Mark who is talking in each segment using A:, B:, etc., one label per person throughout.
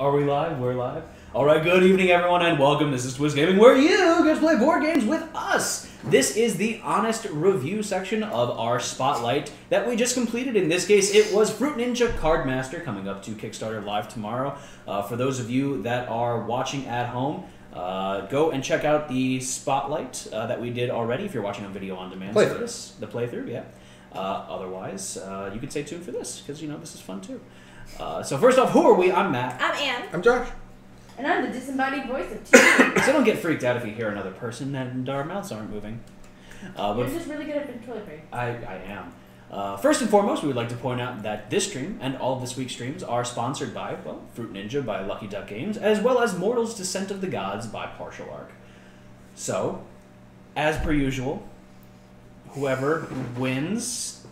A: Are we live? We're live. All right, good evening, everyone, and welcome. This is Twist Gaming, where you get to play board games with us. This is the honest review section of our spotlight that we just completed. In this case, it was Fruit Ninja Cardmaster, coming up to Kickstarter live tomorrow. For those of you that are watching at home, go and check out the spotlight that we did already. If you're watching on video on demand, for this, the playthrough, yeah. Otherwise, you can stay tuned for this because this is fun too. So first off, who are we? I'm Matt.
B: I'm Ann.
C: I'm Josh.
B: And I'm the disembodied voice of TV.
A: So don't get freaked out if you hear another person and our mouths aren't moving.
B: You're just really good at ventriloquy.
A: I am. First and foremost, we would like to point out that this stream and all of this week's streams are sponsored by, well, Fruit Ninja by Lucky Duck Games, as well as Mortal's Descent of the Gods by Partial Arc. So, as per usual, whoever wins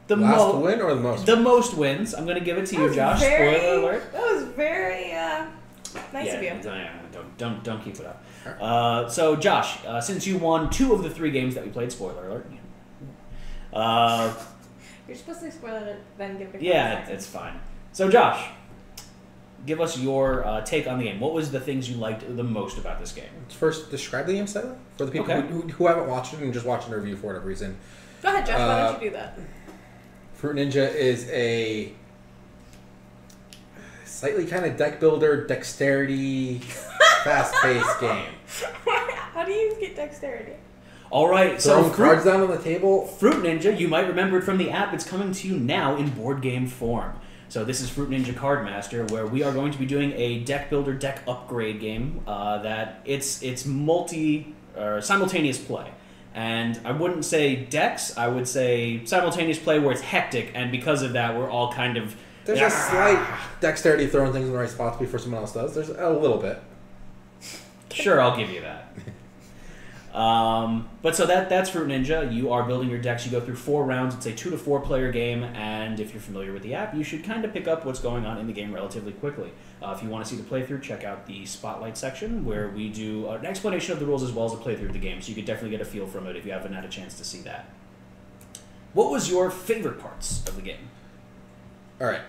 A: the
C: last win or the most?
A: The most wins. I'm going to give it to you, Josh. Spoiler alert.
B: That was very nice of you.
A: Don't keep it up. So, Josh, since you won 2 of the 3 games that we played, spoiler alert.
B: You're supposed to spoil it, then give it a
A: Yeah, it's fine. So, Josh, give us your take on the game. What was the things you liked the most about this game?
C: First, describe the game style for the people who haven't watched it and just watching the review for whatever reason.
B: Go ahead, Josh. Why don't you do that?
C: Fruit Ninja is a slightly kind of deck builder, dexterity, fast-paced game.
B: How do you get dexterity?
A: All right,
C: throwing cards down on the table.
A: Fruit Ninja, you might remember it from the app. It's coming to you now in board game form. So this is Fruit Ninja Cardmaster, where we are going to be doing a deck builder, deck upgrade game that it's simultaneous play. And I wouldn't say decks, I would say simultaneous play where it's hectic, and because of that, we're all kind of...
C: There's a slight dexterity throwing things in the right spots before someone else does. There's a little bit.
A: Sure, I'll give you that. But so that's Fruit Ninja. You are building your decks. You go through 4 rounds. It's a 2 to 4 player game, and if you're familiar with the app, you should kind of pick up what's going on in the game relatively quickly. If you want to see the playthrough, check out the Spotlight section where we do an explanation of the rules as well as a playthrough of the game, so you could definitely get a feel from it if you haven't had a chance to see that. What was your favorite parts of the game?
C: All right.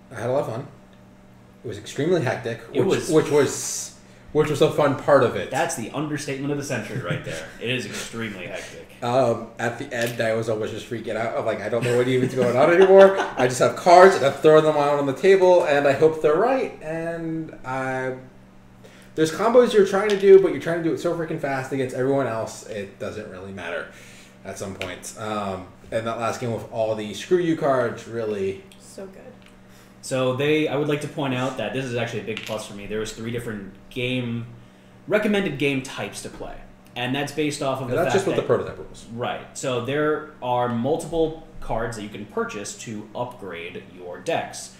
C: I had a lot of fun. It was extremely hectic, which was a fun part of it.
A: That's the understatement of the century right there. It is extremely hectic.
C: At the end, I was almost just freaking out. I'm like, I don't know what even's going on anymore. I just have cards, and I'm throwing them out on the table, and I hope they're right. And there's combos you're trying to do, but you're trying to do it so freaking fast against everyone else, it doesn't really matter at some point. And that last game with all the screw you cards, really...
B: So good.
A: So I would like to point out that this is actually a big plus for me. There was 3 different recommended game types to play. And that's based off of the fact
C: that's just with the prototype rules.
A: Right. So there are multiple cards that you can purchase to upgrade your decks.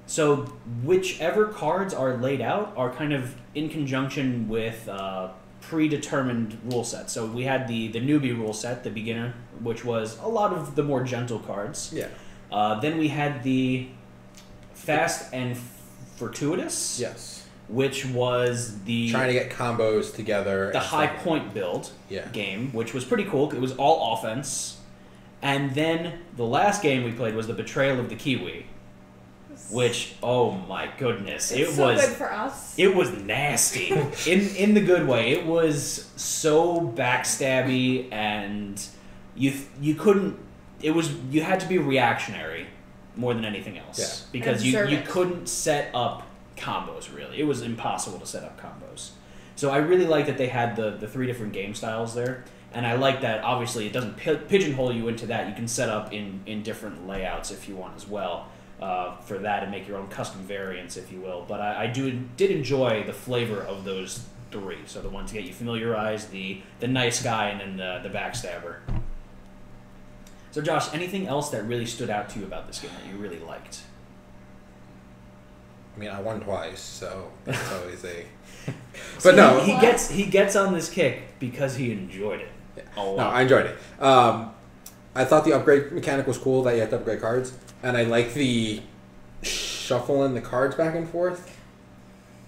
A: So whichever cards are laid out are kind of in conjunction with predetermined rule sets. So we had the newbie rule set, the beginner, which was a lot of the more gentle cards.
C: Yeah.
A: Then we had the fast and fortuitous.
C: Yes.
A: Which was the...
C: trying to get combos together.
A: The high point build game, which was pretty cool. It was all offense. And then the last game we played was the Betrayal of the Kiwi. Which, oh my goodness.
B: It's so good for us.
A: It was nasty. in the good way. It was so backstabby, and you couldn't... You had to be reactionary more than anything else.
C: Yeah.
A: Because you couldn't set up combos, really. It was impossible to set up combos. So I really like that they had the 3 different game styles there, and I like that obviously it doesn't pigeonhole you into that. You can set up in different layouts if you want as well for that, and make your own custom variants, if you will. But I did enjoy the flavor of those 3. So the one to get you familiarized, the nice guy, and then the backstabber. So Josh, anything else that really stood out to you about this game that you really liked?
C: I mean, I won twice, so that's always a...
A: But no, he gets on this kick because he enjoyed it a lot.
C: No, I enjoyed it. I thought the upgrade mechanic was cool, that you had to upgrade cards, and I like the shuffling the cards back and forth.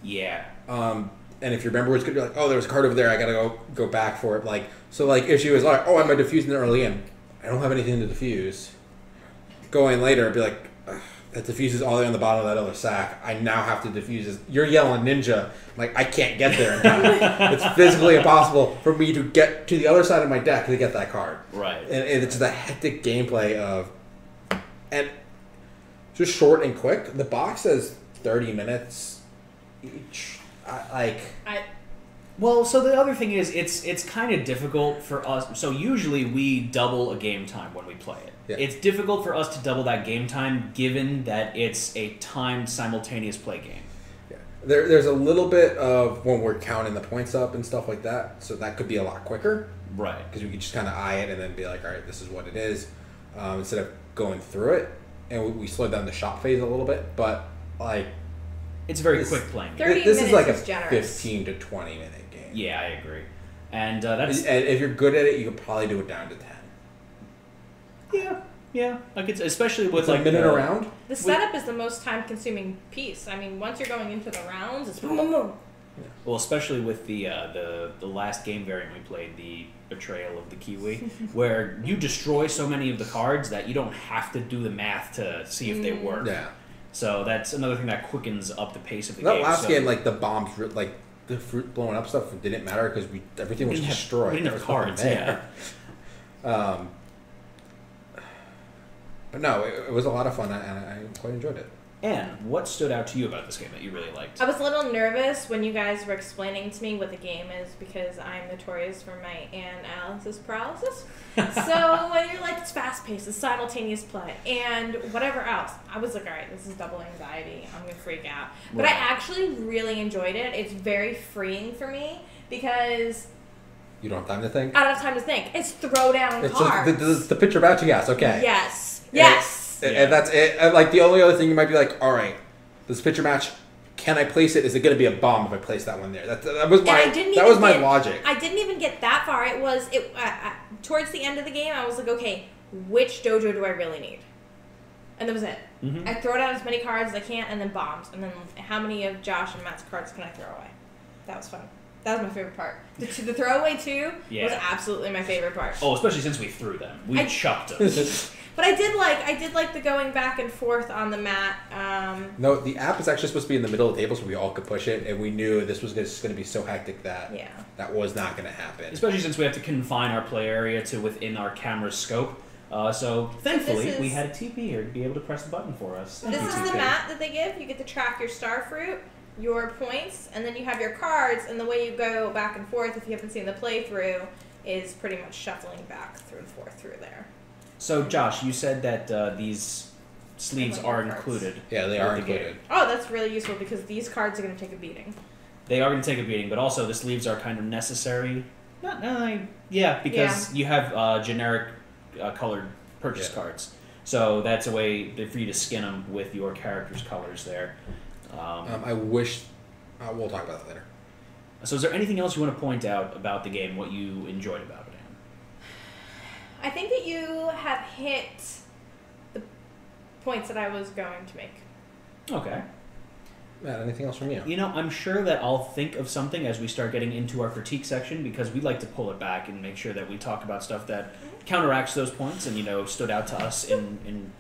A: Yeah.
C: And if you remember, it's gonna be like, oh, there was a card over there, I gotta go back for it. So if she was like, oh, I'm gonna defuse in the early in, I don't have anything to defuse. Go in later and be like, that diffuses all the way on the bottom of that other sack. I now have to diffuse this. You're yelling ninja. Like, I can't get there in time. It's physically impossible for me to get to the other side of my deck to get that card.
A: Right.
C: And it's the hectic gameplay of... And just short and quick. The box says 30 minutes each.
A: Well, so the other thing is, it's kind of difficult for us. So usually we double a game time when we play it.
C: Yeah.
A: It's difficult for us to double that game time, given that it's a timed simultaneous play game.
C: Yeah. There's a little bit of when we're counting the points up and stuff like that, so that could be a lot quicker.
A: Right.
C: Because we could just kind of eye it and then be like, all right, this is what it is, instead of going through it. And we slowed down the shop phase a little bit, but like...
A: It's very quick playing.
B: 30
C: this is like a
B: minutes is generous.
C: 15 to 20 minute game.
A: Yeah, I agree. And that's...
C: And if you're good at it, you could probably do it down to 10.
A: Yeah. Like it's especially with
C: It's
A: like
C: a minute around.
B: The setup is the most time-consuming piece. I mean, once you're going into the rounds, it's boom, boom, boom.
A: Well, especially with the last game variant we played, the Betrayal of the Kiwi, where you destroy so many of the cards that you don't have to do the math to see if they work.
C: Yeah.
A: So that's another thing that quickens up the pace of the
C: That
A: game.
C: last
A: So
C: game, like the bombs, like the fruit blowing up stuff didn't matter because everything was destroyed.
A: We didn't have
C: There was
A: cards,
C: nothing
A: yeah.
C: there. But no, it was a lot of fun, and I quite enjoyed it.
A: Anne, what stood out to you about this game that you really liked?
B: I was a little nervous when you guys were explaining to me what the game is because I'm notorious for my analysis paralysis. So when you're like, it's fast-paced, it's simultaneous play, and whatever else, I was like, all right, this is double anxiety. I'm going to freak out. But I actually really enjoyed it. It's very freeing for me because...
C: You don't have time to think?
B: I don't have time to think. It's throw down
C: It's
B: cards.
C: just the picture batch, yes, okay.
B: Yes.
C: And that's it. And like the only other thing you might be like, all right, this picture match, can I place it? Is it going to be a bomb if I place that one there? That was my logic.
B: I didn't even get that far. It was towards the end of the game. I was like, okay, which dojo do I really need? And that was it.
A: Mm-hmm.
B: I throw down as many cards as I can, and then bombs. And then how many of Josh and Matt's cards can I throw away? That was fun. That was my favorite part. The throwaway too was absolutely my favorite part.
A: Oh, especially since we threw them. We chucked them.
B: But I did like the going back and forth on the mat.
C: No, the app is actually supposed to be in the middle of the table so we all could push it, and we knew this was just going to be so hectic that that was not going to happen.
A: Especially since we have to confine our play area to within our camera's scope. So thankfully, we had a TP here to be able to press the button for us.
B: This is the mat that they give. You get to track your star fruit, your points, and then you have your cards, and the way you go back and forth, if you haven't seen the playthrough, is pretty much shuffling back through and forth through there.
A: So, Josh, you said that these sleeves are included.
C: Yeah, they are included.
B: Oh, that's really useful because these cards are going to take a beating.
A: They are going to take a beating, but also the sleeves are kind of necessary. Because you have generic colored purchase cards. So that's a way for you to skin them with your character's colors there.
C: I wish... we'll talk about that later.
A: So is there anything else you want to point out about the game, what you enjoyed about it, Anne?
B: I think that you have hit the points that I was going to make.
A: Okay.
C: Matt, anything else from you?
A: You know, I'm sure that I'll think of something as we start getting into our critique section because we like to pull it back and make sure that we talk about stuff that counteracts those points and, stood out to us in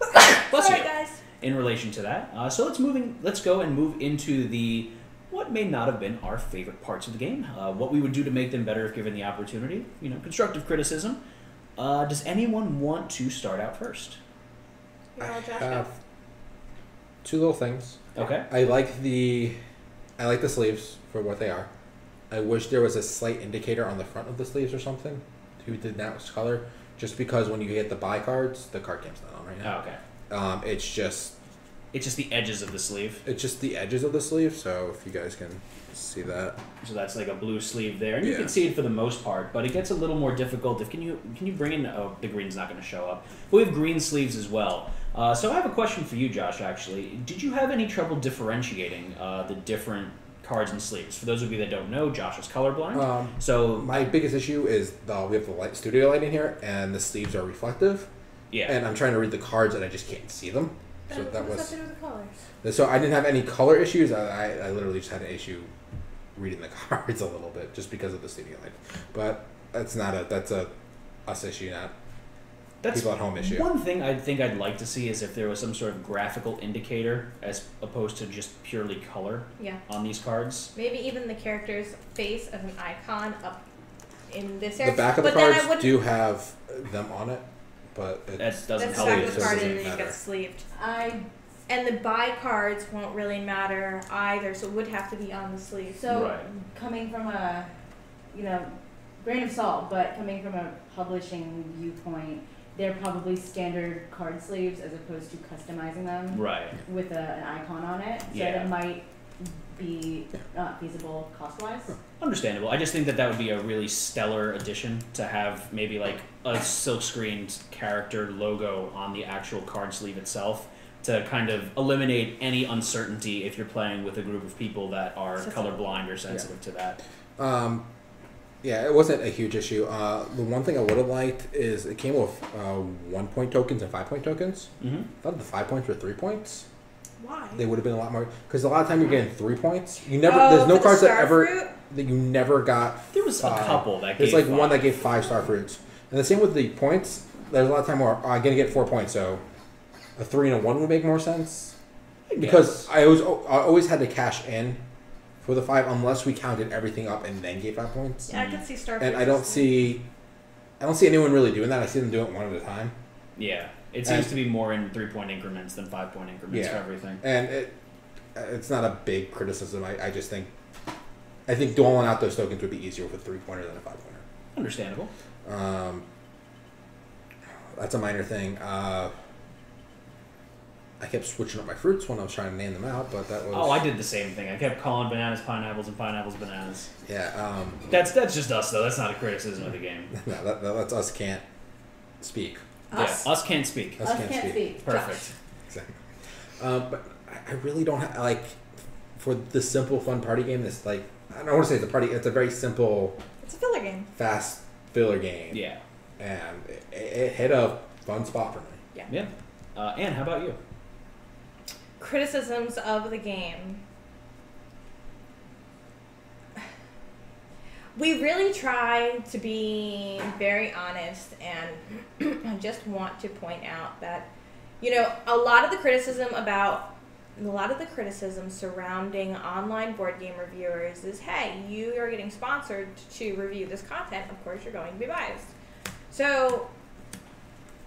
B: Sorry, guys.
A: In relation to that. So let's go and move into what may not have been our favorite parts of the game, what we would do to make them better if given the opportunity, constructive criticism. Does anyone want to start out first?
B: You're all Josh
C: have two little things.
A: Okay.
C: I like the sleeves for what they are. I wish there was a slight indicator on the front of the sleeves or something who did that color, just because when you get the buy cards, the card game's not on right now.
A: Oh, okay.
C: It's just
A: the edges of the sleeve.
C: It's just the edges of the sleeve, so if you guys can see that.
A: So that's like a blue sleeve there, and you can see it for the most part, but it gets a little more difficult. Can you bring in? Oh, the green's not going to show up. But we have green sleeves as well. So I have a question for you, Josh. Actually, did you have any trouble differentiating the different cards and sleeves? For those of you that don't know, Josh is colorblind. So
C: my biggest issue is we have the studio light in here, and the sleeves are reflective.
A: Yeah.
C: And I'm trying to read the cards, and I just can't see them. So that was.
B: What's up to do with the colors?
C: So I didn't have any color issues. I literally just had an issue reading the cards a little bit just because of the studio light. But that's a us issue, not people at home issue.
A: One thing I think I'd like to see is if there was some sort of graphical indicator as opposed to just purely color on these cards.
B: Maybe even the character's face as an icon up in this area.
C: The back of the cards do have them on it, but it
A: doesn't help.
B: That's the card and then it gets sleeved. And the buy cards won't really matter either, so it would have to be on the sleeve.
D: So coming from a, grain of salt, but coming from a publishing viewpoint, they're probably standard card sleeves as opposed to customizing them with an icon on it. So that might be not feasible cost-wise.
A: Understandable. I just think that would be a really stellar addition to have maybe like a silkscreened character logo on the actual card sleeve itself to kind of eliminate any uncertainty if you're playing with a group of people that are colorblind or sensitive to that.
C: Yeah, it wasn't a huge issue. The one thing I would have liked is it came with 1 point tokens and 5 point tokens. I thought the 5 points were 3 points.
B: Why?
C: They would have been a lot more because a lot of time you're getting 3 points. You never. There's no cards that you never got.
A: There was 5. A couple that
C: there's
A: gave
C: like 1 that gave 5 star fruits, and the same with the points. There's a lot of time where I'm gonna get 4 points, so a 3 and a 1 would make more sense. Because I always had to cash in for the 5 unless we counted everything up and then gave 5 points.
B: Yeah, I can see star.
C: And I don't see anyone really doing that. I see them do it 1 at a time.
A: Yeah, it seems to be more in 3 point increments than 5 point increments for everything.
C: And it's not a big criticism. I just think doling out those tokens would be easier with a 3-pointer than a 5-pointer.
A: Understandable.
C: That's a minor thing. I kept switching up my fruits when I was trying to name them out, but that was...
A: Oh, I did the same thing. I kept calling bananas pineapples and pineapples bananas.
C: Yeah.
A: That's just us, though. That's not a criticism of the game.
C: No, that's us can't speak.
A: Us? Yeah, us can't speak.
D: Us can't speak.
A: Perfect.
C: Exactly. But I really don't have... Like, for the simple, fun party game, this, like... I don't want to say it's a party... It's a very simple...
B: It's a filler game.
C: Fast filler game.
A: Yeah.
C: And it hit a fun spot for me.
A: Yeah. Anne, how about you?
B: Criticisms of the game. We really try to be very honest, and I just want to point out that, a lot of the criticism surrounding online board game reviewers is, hey, you are getting sponsored to review this content, of course you're going to be biased. So,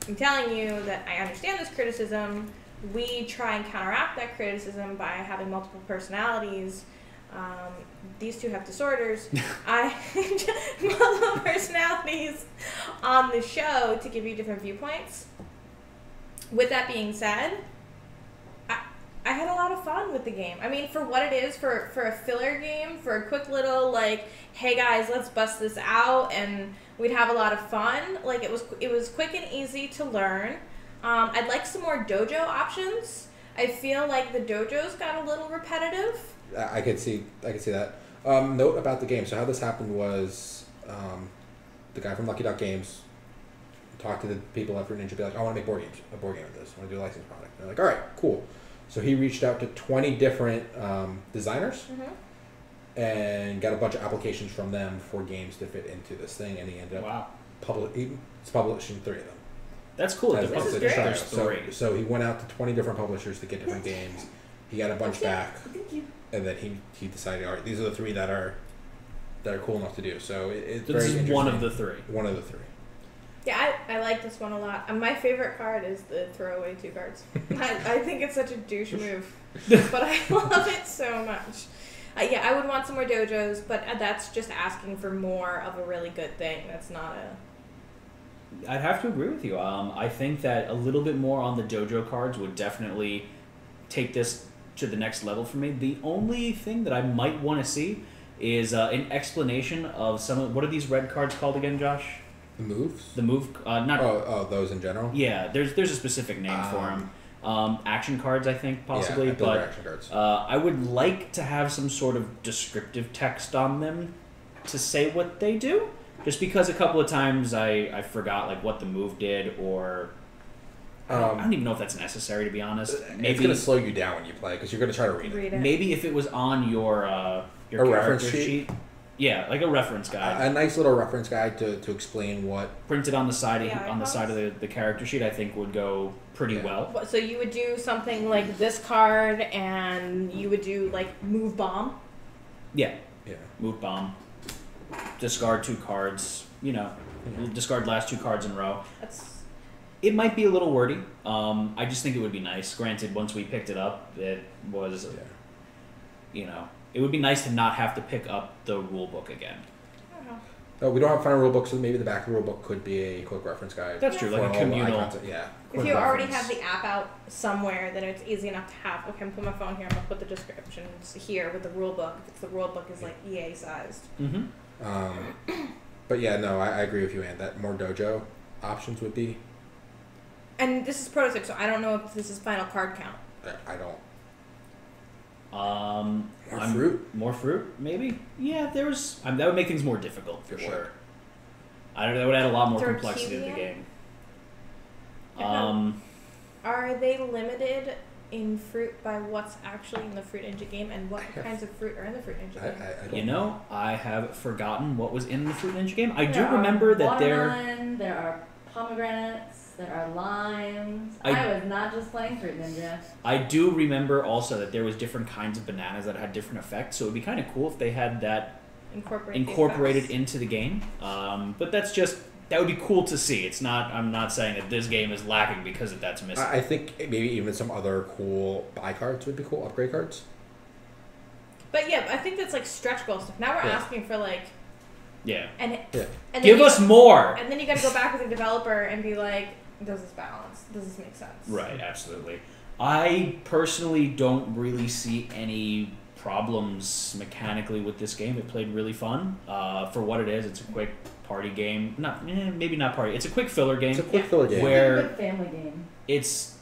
B: I'm telling you that I understand this criticism. We try and counteract that criticism by having multiple personalities. These two have disorders. Multiple personalities on the show to give you different viewpoints. With that being said, I had a lot of fun with the game. I mean, for what it is, for a filler game, for a quick little, like, hey guys, let's bust this out, and we'd have a lot of fun. Like, it was quick and easy to learn. I'd like some more dojo options. I feel like the dojos got a little repetitive.
C: I could see that. Note about the game. So how this happened was the guy from Lucky Duck Games talked to the people at Fruit Ninja, be like, I want to make a board game with this. I want to do a licensed product. And they're like, all right, cool. So he reached out to 20 different designers and got a bunch of applications from them for games to fit into this thing, and he ended up publishing 3 of them.
A: That's cool.
B: This is great.
A: There's 3.
C: So he went out to 20 different publishers to get different games. He got a bunch back.
D: Thank you.
C: And then he decided, all right, these are the 3 that are cool enough to do. So it's
A: this
C: very
A: is
C: interesting.
A: one of the 3.
C: One of the 3.
B: Yeah, I like this one a lot. My favorite card is the throwaway 2 cards. I think it's such a douche move, but I love it so much. I would want some more dojos, but that's just asking for more of a really good thing. That's not a...
A: I'd have to agree with you. I think that a little bit more on the dojo cards would definitely take this to the next level for me. The only thing that I might want to see is an explanation of some of... What are these red cards called again, Josh?
C: The moves?
A: The move... not.
C: Oh, those in general?
A: Yeah, there's a specific name for them. Action cards, I think, possibly.
C: Yeah,
A: but
C: action cards.
A: I would like to have some sort of descriptive text on them to say what they do. Just because a couple of times I forgot like what the move did, or I don't even know if that's necessary, to be honest. Maybe
C: it's going to slow you down when you play because you're going to try to read it.
A: Maybe if it was on your
C: reference sheet.
A: Yeah, like a reference guide.
C: A nice little reference guide to explain what...
A: Printed on the side
B: Yeah,
A: on the side of the character sheet, I think would go pretty well.
B: So you would do something like this card, and you would do like move bomb.
A: Yeah.
C: Yeah.
A: Move bomb. Discard 2 cards. You know, discard last 2 cards in a row. It might be a little wordy. I just think it would be nice. Granted, once we picked it up, it was, you know, it would be nice to not have to pick up the rule book again.
C: No, we don't have final rule books, so maybe the back of the rule book could be a quick reference guide.
A: That's true, like a communal.
C: Yeah.
B: If you already have the app out somewhere, then it's easy enough to have. Okay, I'm put my phone here. I'm gonna put the descriptions here with the rule book. If the rule book is like EA sized.
C: But yeah, no, I agree with you, Ann. That more dojo options would be.
B: And this is prototype, so I don't know if this is final card count.
C: I don't.
A: More
C: fruit?
A: More fruit, maybe? Yeah, there's... that would make things more difficult, for sure. That would add a lot more complexity to the game.
B: Are they limited in fruit by what's actually in the Fruit Ninja game, and what kinds of fruit are in the Fruit Ninja game?
C: I don't
A: you know, I have forgotten what was in the Fruit Ninja game. I do remember that there
D: are pomegranates. There are limes. I was not just playing Fruit Ninja.
A: I do remember also that there was different kinds of bananas that had different effects, so it would be kind of cool if they had that incorporated into the game. But that's just, that would be cool to see. It's not, I'm not saying that this game is lacking because that's missing.
C: I think maybe even some other cool buy cards would be cool, upgrade cards.
B: But yeah, I think that's like stretch goal stuff. Now we're asking for like... And
A: give us more!
B: And then you gotta go back with the developer and be like, does this balance? Does this make sense?
A: Right, absolutely. I personally don't really see any problems mechanically with this game. It played really fun. For what it is, it's a quick party game. Maybe not party. It's a quick filler game.
C: It's a quick filler game.
A: Where
D: it's a good family game.
A: It's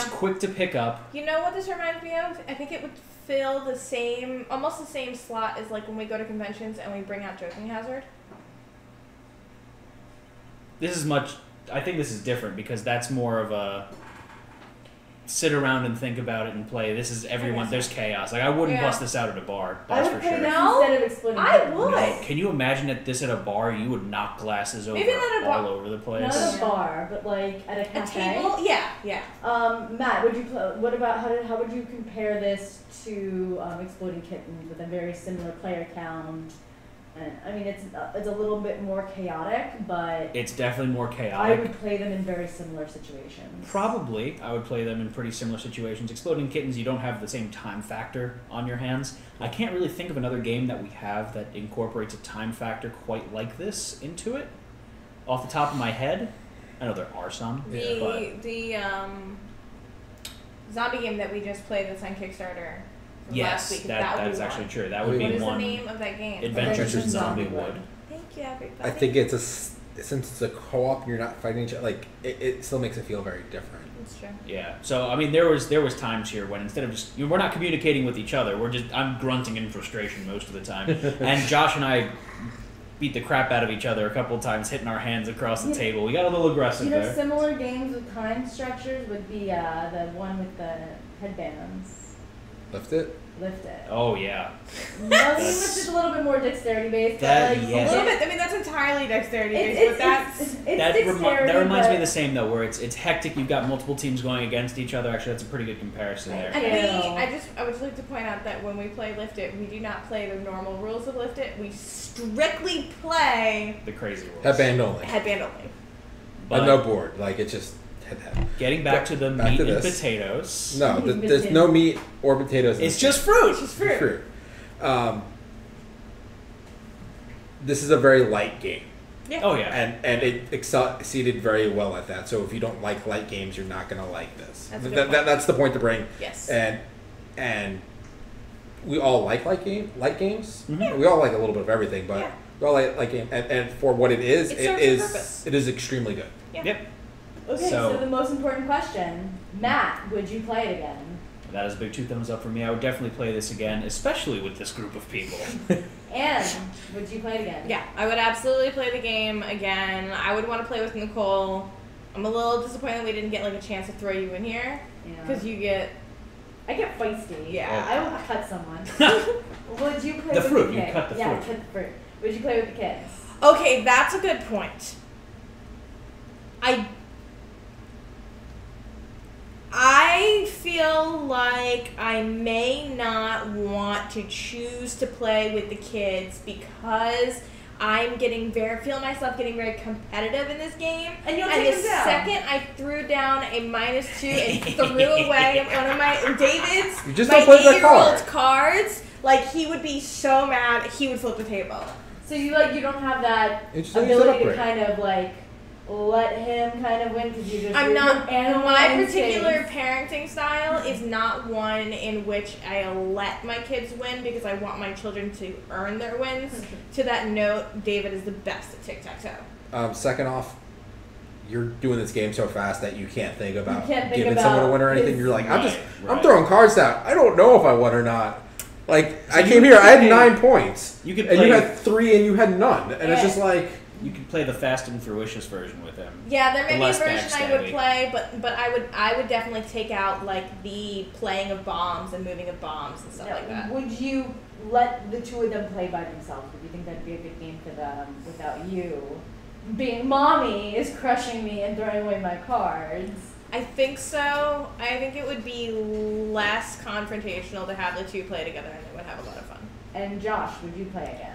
A: quick to pick up.
B: You know what this reminds me of? I think it would fill almost the same slot as like when we go to conventions and we bring out Joking Hazard.
A: I think this is different because that's more of a sit around and think about it and play. This is everyone. There's chaos. Like I wouldn't bust this out at a bar. That's for sure.
D: Instead of exploding.
B: I would.
A: No. Can you imagine at this at a bar? You would knock glasses over all over the place.
D: Not at a bar, but like at a cafe.
B: A table? Yeah.
D: Matt, would you? What about how would you compare this to Exploding Kittens with a very similar player count? And I mean, it's a little bit more chaotic, but
A: it's definitely more chaotic.
D: I would play them in very similar situations.
A: Probably, I would play them in pretty similar situations. Exploding Kittens, you don't have the same time factor on your hands. I can't really think of another game that we have that incorporates a time factor quite like this into it. Off the top of my head, I know there are some.
B: The zombie game that we just played that's on Kickstarter.
A: Yes,
B: last week.
A: that is actually true. That would be one.
B: What is the name of that game?
A: Adventures in Zombie Wood.
B: Thank you, everybody.
C: I think since it's a co-op and you're not fighting each other, like it still makes it feel very different.
B: That's true.
A: Yeah. So I mean, there was times here when instead of just we're not communicating with each other, I'm grunting in frustration most of the time, and Josh and I beat the crap out of each other a couple of times, hitting our hands across the table. We got a little aggressive there.
D: Similar games with time structures would be the one with the headbands.
C: Lift it.
A: Oh yeah.
D: No, Lift is a little bit more dexterity based.
B: A little bit. I mean, that's entirely dexterity based.
A: That reminds me of the same though, where it's hectic. You've got multiple teams going against each other. Actually, that's a pretty good comparison there.
B: And I would like to point out that when we play Lift It, we do not play the normal rules of Lift It. We strictly play
A: the crazy rules.
C: Headband only. But no board. Like it's just.
A: Getting back to the meat and potatoes.
C: No, there's no meat or potatoes.
A: It's just fruit.
B: It's just fruit.
C: This is a very light game.
B: Yeah.
A: Oh yeah.
C: And it exceeded very well at that. So if you don't like light games, you're not gonna like this. That's the point to bring.
B: Yes.
C: And we all like light games.
B: Mm-hmm.
C: We all like a little bit of everything, but we all like game. And for what it is, it is extremely good.
B: Yeah.
A: Yep.
D: Okay, so the most important question, Matt, would you play it again?
A: That is a big 2 thumbs up for me. I would definitely play this again, especially with this group of people.
D: And would you play it again?
B: Yeah, I would absolutely play the game again. I would want to play with Nicole. I'm a little disappointed we didn't get like a chance to throw you in here because you get
D: I get feisty.
B: Yeah.
D: I will cut someone. Would you play
A: The
D: with
A: fruit.
D: the
A: You
D: kids?
A: cut the
D: Yeah,
A: fruit.
D: cut the fruit. Would you play with the kids?
B: Okay, that's a good point. I feel like I may not want to choose to play with the kids because I'm feel myself getting very competitive in this game.
D: And you'll
B: and
D: take
B: the
D: them down.
B: second I threw down a -2 and threw away one of my David's
C: You just
B: my
C: don't play that
B: 8-year-old's
C: card.
B: cards, like he would be so mad he would flip the table.
D: So you don't have that
C: Interesting, you said
D: ability to
C: upgrade.
D: kind of like let him kind of win because you're
B: I'm not.
D: animal
B: My
D: instincts.
B: particular parenting style is not one in which I let my kids win because I want my children to earn their wins. To that note, David is the best at tic-tac-toe.
C: Second off, you're doing this game so fast that you can't think about
D: can't think
C: giving
D: about
C: someone a win or anything.
D: his-
C: You're like,
A: Right.
C: I'm throwing cards down. I don't know if I won or not. Like,
A: So
C: I
A: you
C: came here, I had
A: could
C: 9 points.
A: You could
C: and
A: play.
C: you had 3 and you had none. And it's
D: Yeah.
C: just like,
A: You could play the fast and fruitious version with him.
B: Yeah, there may
A: The
B: be a
A: less
B: version I would
A: backstabby.
B: play, but I would definitely take out like the playing of bombs and moving of bombs and stuff like that.
D: Would you let the two of them play by themselves? Would you think that'd be a good game for them without you? Being mommy is crushing me and throwing away my cards.
B: I think so. I think it would be less confrontational to have the two play together, and it would have a lot of fun.
D: And Josh, would you play again?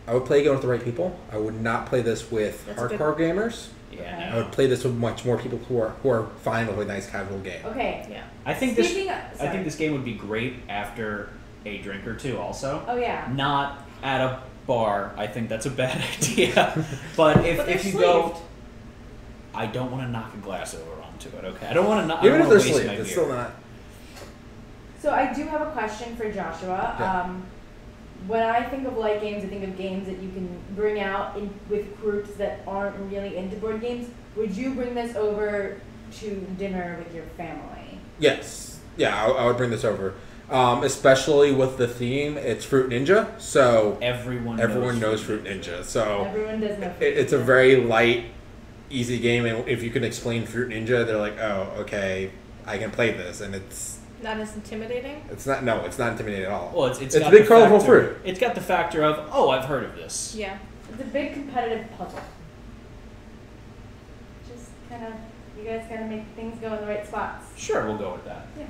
C: I would play again with the right people. I would not play this with
B: That's a good-
C: hardcore gamers.
A: Yeah,
C: I would play this with much more people who are fine with a nice casual game.
D: Okay.
B: Yeah.
A: I think
D: Speaking
A: this.
D: of-
A: I think
D: sorry.
A: this game would be great after a drink or two. Also,
D: Oh yeah.
A: not at a bar. I think that's a bad idea. But
B: But they're
A: if you go,
B: sleeved.
A: I don't want to knock a glass over onto it. Okay, I don't want to.
C: Even if they're
A: waste
C: sleep,
A: my
C: it's
A: beer.
C: still not.
D: So I do have a question for Joshua.
C: Yeah.
D: When I think of light games, I think of games that you can bring out with groups that aren't really into board games. Would you bring this over to dinner with your family?
C: Yes. Yeah, I would bring this over. Especially with the theme, it's Fruit Ninja, so
A: Everyone
C: knows Fruit Ninja. So
D: Everyone does know.
C: it's a very light, easy game, and if you can explain Fruit Ninja, they're like, oh, okay, I can play this, and it's
B: Not as intimidating.
C: it's not intimidating at all.
A: Well, it's
C: It's
A: got
C: a big
A: the
C: colorful
A: factor-
C: fruit.
A: It's got the factor of I've heard of this.
B: Yeah.
D: It's a big competitive puzzle. Just kind of, you guys gotta make things go in the right spots.
A: Sure, we'll go with that.
D: Yeah.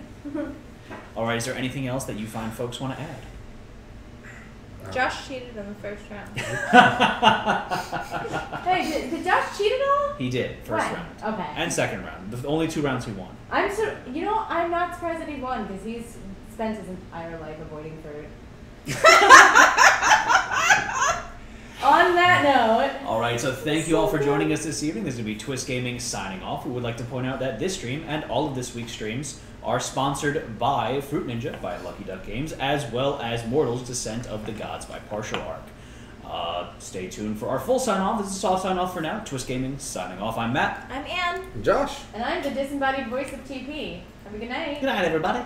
A: All right, is there anything else that you find folks want to add?
B: Josh cheated in the first round.
D: Hey, did Josh cheat at all?
A: He did first
D: When?
A: round
D: Okay.
A: and second round. The only 2 rounds he won.
D: I'm not surprised that he won because he's spent his entire life avoiding fruit. On that note.
A: All right, so thank you all for joining us this evening. This is going to be Twist Gaming signing off. We would like to point out that this stream and all of this week's streams are sponsored by Fruit Ninja by Lucky Duck Games, as well as Mortal's Descent of the Gods by Partial Arc. Stay tuned for our full sign-off. This is a soft sign-off for now. Twist Gaming signing off. I'm Matt.
B: I'm Ann.
C: Josh.
D: And I'm the disembodied voice of TP. Have a good night.
A: Good night, everybody.